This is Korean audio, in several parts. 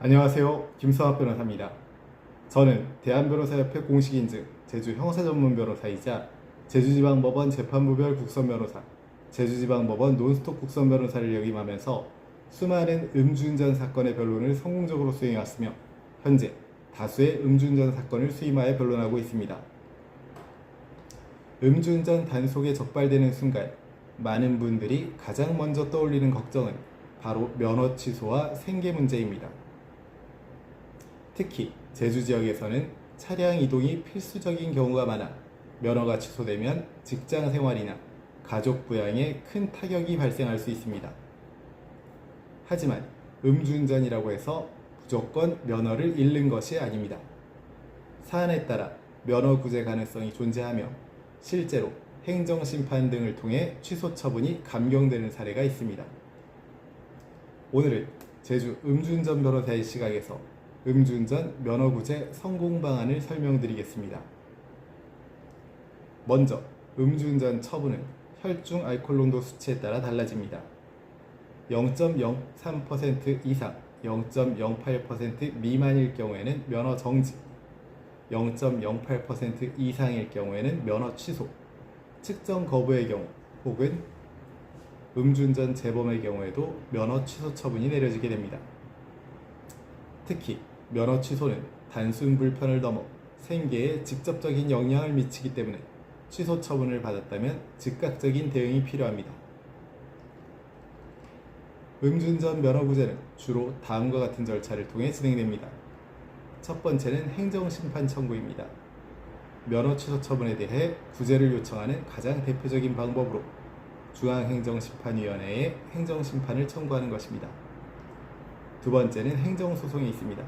안녕하세요. 김서학 변호사입니다. 저는 대한변호사협회 공식인증 제주 형사전문변호사이자 제주지방법원 재판부별 국선변호사, 제주지방법원 논스톱 국선변호사를 역임하면서 수많은 음주운전 사건의 변론을 성공적으로 수행해왔으며 현재 다수의 음주운전 사건을 수임하여 변론하고 있습니다. 음주운전 단속에 적발되는 순간 많은 분들이 가장 먼저 떠올리는 걱정은 바로 면허 취소와 생계 문제입니다. 특히 제주 지역에서는 차량 이동이 필수적인 경우가 많아 면허가 취소되면 직장 생활이나 가족 부양에 큰 타격이 발생할 수 있습니다. 하지만 음주운전이라고 해서 무조건 면허를 잃는 것이 아닙니다. 사안에 따라 면허 구제 가능성이 존재하며 실제로 행정심판 등을 통해 취소 처분이 감경되는 사례가 있습니다. 오늘은 제주 음주운전 변호사의 시각에서 음주운전 면허구제 성공 방안을 설명드리겠습니다. 먼저 음주운전 처분은 혈중 알코올 농도 수치에 따라 달라집니다. 0.03% 이상 0.08% 미만일 경우에는 면허 정지, 0.08% 이상일 경우에는 면허 취소, 측정 거부의 경우 혹은 음주운전 재범의 경우에도 면허 취소 처분이 내려지게 됩니다. 특히 면허 취소는 단순 불편을 넘어 생계에 직접적인 영향을 미치기 때문에 취소 처분을 받았다면 즉각적인 대응이 필요합니다. 음주운전 면허구제는 주로 다음과 같은 절차를 통해 진행됩니다. 첫 번째는 행정심판 청구입니다. 면허 취소 처분에 대해 구제를 요청하는 가장 대표적인 방법으로 중앙행정심판위원회에 행정심판을 청구하는 것입니다. 두 번째는 행정소송이 있습니다.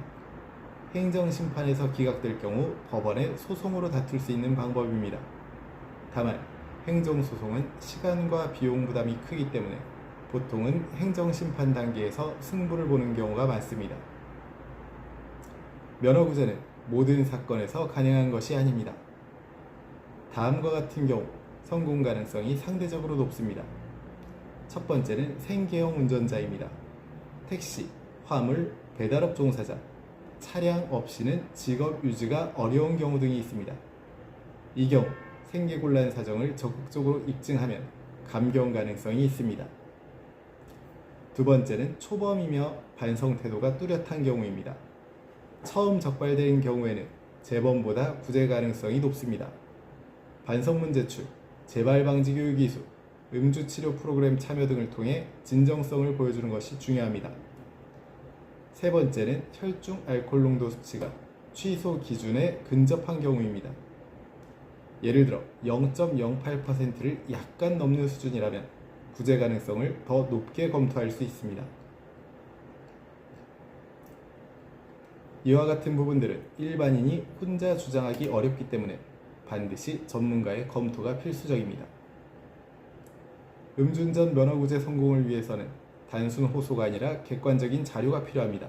행정심판에서 기각될 경우 법원에 소송으로 다툴 수 있는 방법입니다. 다만 행정소송은 시간과 비용 부담이 크기 때문에 보통은 행정심판 단계에서 승부를 보는 경우가 많습니다. 면허구제는 모든 사건에서 가능한 것이 아닙니다. 다음과 같은 경우 성공 가능성이 상대적으로 높습니다. 첫 번째는 생계형 운전자입니다. 택시, 화물, 배달업 종사자, 차량 없이는 직업 유지가 어려운 경우 등이 있습니다. 이 경우 생계곤란 사정을 적극적으로 입증하면 감경 가능성이 있습니다. 두 번째는 초범이며 반성 태도가 뚜렷한 경우입니다. 처음 적발된 경우에는 재범보다 구제 가능성이 높습니다. 반성문 제출, 재발 방지 교육 이수, 음주 치료 프로그램 참여 등을 통해 진정성을 보여주는 것이 중요합니다. 세 번째는 혈중 알코올 농도 수치가 취소 기준에 근접한 경우입니다. 예를 들어 0.08%를 약간 넘는 수준이라면 구제 가능성을 더 높게 검토할 수 있습니다. 이와 같은 부분들은 일반인이 혼자 주장하기 어렵기 때문에 반드시 전문가의 검토가 필수적입니다. 음주운전 면허구제 성공을 위해서는 단순 호소가 아니라 객관적인 자료가 필요합니다.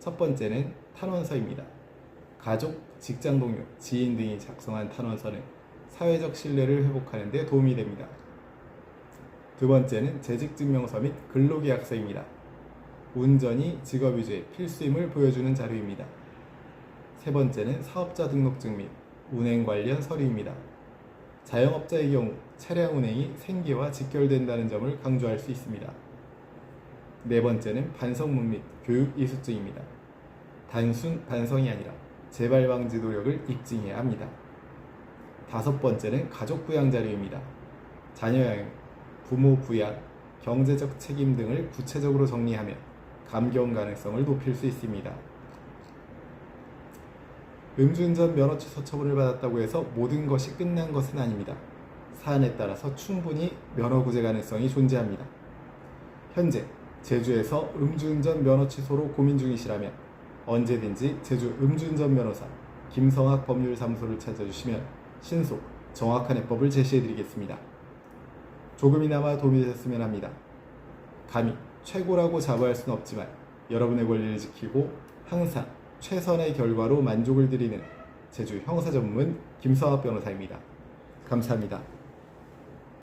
첫 번째는 탄원서입니다. 가족, 직장 동료, 지인 등이 작성한 탄원서는 사회적 신뢰를 회복하는 데 도움이 됩니다. 두 번째는 재직증명서 및 근로계약서입니다. 운전이 직업유지의 필수임을 보여주는 자료입니다. 세 번째는 사업자 등록증 및 운행 관련 서류입니다. 자영업자의 경우 차량 운행이 생계와 직결된다는 점을 강조할 수 있습니다. 네 번째는 반성문 및 교육 이수증입니다. 단순 반성이 아니라 재발 방지 노력을 입증해야 합니다. 다섯 번째는 가족 부양 자료입니다. 자녀 양육, 부모 부양, 경제적 책임 등을 구체적으로 정리하면 감경 가능성을 높일 수 있습니다. 음주운전 면허 취소 처분을 받았다고 해서 모든 것이 끝난 것은 아닙니다. 사안에 따라서 충분히 면허 구제 가능성이 존재합니다. 현재 제주에서 음주운전 면허 취소로 고민 중이시라면 언제든지 제주 음주운전 변호사 김성학 법률사무소를 찾아주시면 신속, 정확한 해법을 제시해드리겠습니다. 조금이나마 도움이 되셨으면 합니다. 감히 최고라고 자부할 수는 없지만 여러분의 권리를 지키고 항상 최선의 결과로 만족을 드리는 제주 형사전문 김성학 변호사입니다. 감사합니다.